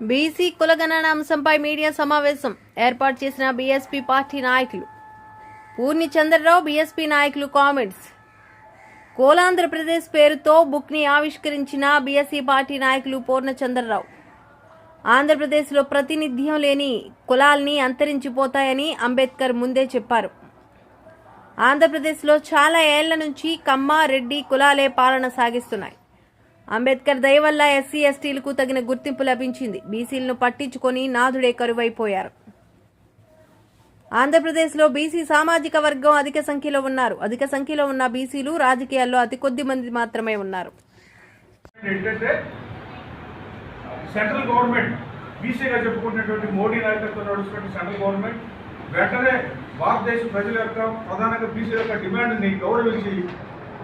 BC కులగణన అంశంపై media సమావేశం ఏర్పాటు చేసిన బీఎస్పీ పార్టీ నాయకులు. పూర్ణి చంద్రరావు బీఎస్పీ నాయకులు కామెంట్స్. కోలాంధ్రప్రదేశ్ పేరుతో బుక్ ని ఆవిష్కరించిన బీఎస్పీ పార్టీ నాయకులు పూర్ణ చంద్రరావు. ఆంధ్రప్రదేశ్లో ప్రాతినిధ్యం లేని కులాల్ని అంతరించిపోతాయని అంబేద్కర్ ముందే చెప్పారు. ఆంధ్రప్రదేశ్లో చాలా ఏళ్ల నుంచి కమ్మ, రెడ్డి కులాలే పాలన సాగిస్తున్నాయి. అంబేద్కర్ దయ వల్ల ఎస్సీ ఎస్టీలకు తగిన గుర్తింపు లభించింది. బీసీలను పట్టించుకొని నాథుడే కరువైపోయారు. ఆంధ్రప్రదేశ్లో బీసీ సామాజిక వర్గం అధిక సంఖ్యలో ఉన్నారు. అధిక సంఖ్యలో ఉన్న బీసీలు రాజకీయాల్లో అతి కొద్ది మంది మాత్రమే ఉన్నారు. సెంట్రల్ గవర్నమెంట్ బీసీగా చెప్పుకున్నటువంటి మోడీ నాయకత్వం నడుస్తున్న సెంట్రల్ గవర్నమెంట్ వెంటనే భారతదేశ ప్రజల యొక్క ప్రధానంగా బీసీల యొక్క డిమాండ్ని గౌరవించి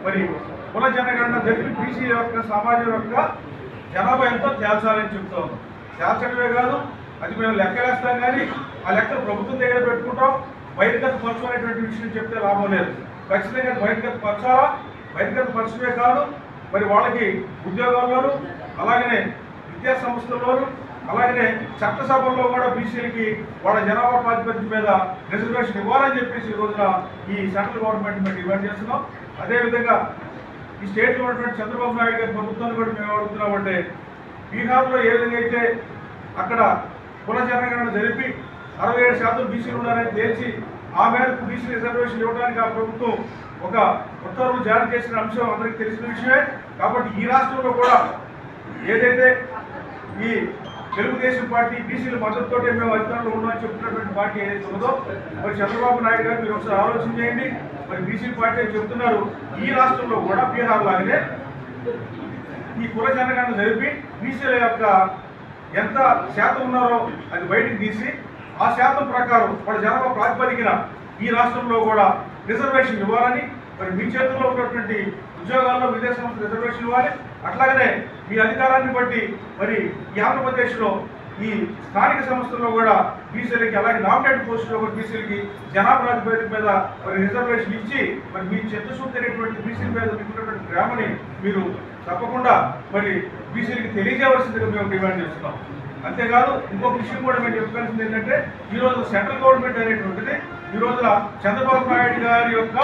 మరి కుల జనగణన జరిపి బీసీ యొక్క సమాజం యొక్క జనాభా ఎంతో తేల్చాలని చెప్తా ఉన్నాం. తేల్చడమే కాదు, అది మేము లెక్కలేస్తాం, కానీ ఆ లెక్కలు ప్రభుత్వం దగ్గర పెట్టుకుంటాం. బహిర్గత పరచు అనేటువంటి విషయం చెప్తే లాభం లేదు. ఖచ్చితంగా బహిర్గత పరచాలా. బహిర్గత పరచడమే కాదు, మరి వాళ్ళకి ఉద్యోగాల్లోనూ, అలాగనే విద్యా సంస్థల్లోనూ, అలాగనే చట్టసభల్లో కూడా బీసీలకి వాళ్ళ జనాభా ప్రాతిపదిక మీద రిజర్వేషన్ ఇవ్వాలని చెప్పేసి ఈ రోజున ఈ సెంట్రల్ గవర్నమెంట్ మేము డిమాండ్ చేస్తున్నాం. అదేవిధంగా ఈ స్టేట్లో ఉన్నటువంటి చంద్రబాబు నాయుడు గారి ప్రభుత్వాన్ని కూడా మేము అడుగుతున్నామంటే, బీహార్లో ఏ విధంగా అయితే అక్కడ కుల జనగణన జరిపి 67% బీసీలు ఉన్నారని తేల్చి ఆ మేరకు బీసీ రిజర్వేషన్ ఇవ్వడానికి ఆ ప్రభుత్వం ఒక ఉత్తర్వులు జారీ చేసిన అంశం అందరికీ తెలిసిన విషయమే. కాబట్టి ఈ రాష్ట్రంలో కూడా ఏదైతే ఈ తెలుగుదేశం పార్టీ బీసీల మద్దతుతోటే మేము అధికారంలో ఉన్నామని చెప్తున్నటువంటి పార్టీ ఏదైతే ఉందో, మరి చంద్రబాబు నాయుడు గారు మీరు ఒకసారి ఆలోచన చేయండి. మరి బీసీ పార్టీ అని చెప్తున్నారు, ఈ రాష్ట్రంలో కూడా బీహార్ లాగానే ఈ కుల జనగణన జరిపి బీసీల యొక్క ఎంత శాతం ఉన్నారో అది బయటికి తీసి ఆ శాతం ప్రకారం వాళ్ళ జనాభా ప్రాతిపదికన ఈ రాష్ట్రంలో కూడా రిజర్వేషన్ ఇవ్వాలని, మరి మీ చేతుల్లో ఉన్నటువంటి ఉద్యోగాల్లో విదేశాంశ రిజర్వేషన్ ఇవ్వాలి. అట్లాగనే మీ అధికారాన్ని బట్టి మరి ఈ ఆంధ్రప్రదేశ్లో ఈ స్థానిక సంస్థల్లో కూడా బీసీలకి, అలాగే నామినేటెడ్ పోస్టులో కూడా బీసీలకి జనాభా ప్రాతిపదిక మీద మరి రిజర్వేషన్ ఇచ్చి మరి మీ చిత్తశుద్ధి అనేటువంటి బీసీల మీద మీకున్నటువంటి ప్రేమని మీరు తప్పకుండా మరి బీసీలకి తెలియజేయవలసిందిగా మేము డిమాండ్ చేస్తున్నాం. అంతేకాదు ఇంకొక విషయం కూడా మేము చెప్పాల్సింది ఏంటంటే, ఈరోజు సెంట్రల్ గవర్నమెంట్ అనేటువంటిది ఈ రోజున చంద్రబాబు నాయుడు గారి యొక్క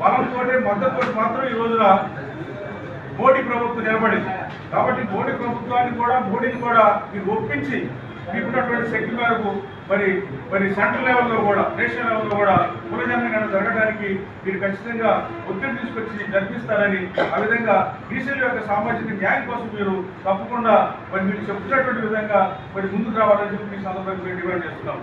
బలంతో మద్దతు మాత్రం ఈ రోజున మోడీ ప్రభుత్వం నిలబడింది. కాబట్టి మోడీ ప్రభుత్వాన్ని కూడా మోడీని కూడా మీరు ఒప్పించి మీకున్నటువంటి శక్తి మేరకు మరి సెంట్రల్ లెవెల్లో కూడా నేషనల్ లెవెల్లో కూడా కుల జనగణన జరగడానికి మీరు ఖచ్చితంగా ఒత్తిడి తీసుకొచ్చి జరిపిస్తారని, ఆ విధంగా బీసీల యొక్క సామాజిక న్యాయం కోసం మీరు తప్పకుండా మరి మీరు చెప్తున్నటువంటి విధంగా మరి ముందుకు రావాలని చెప్పి ఈ సందర్భంగా మేము డిమాండ్ చేస్తున్నాం.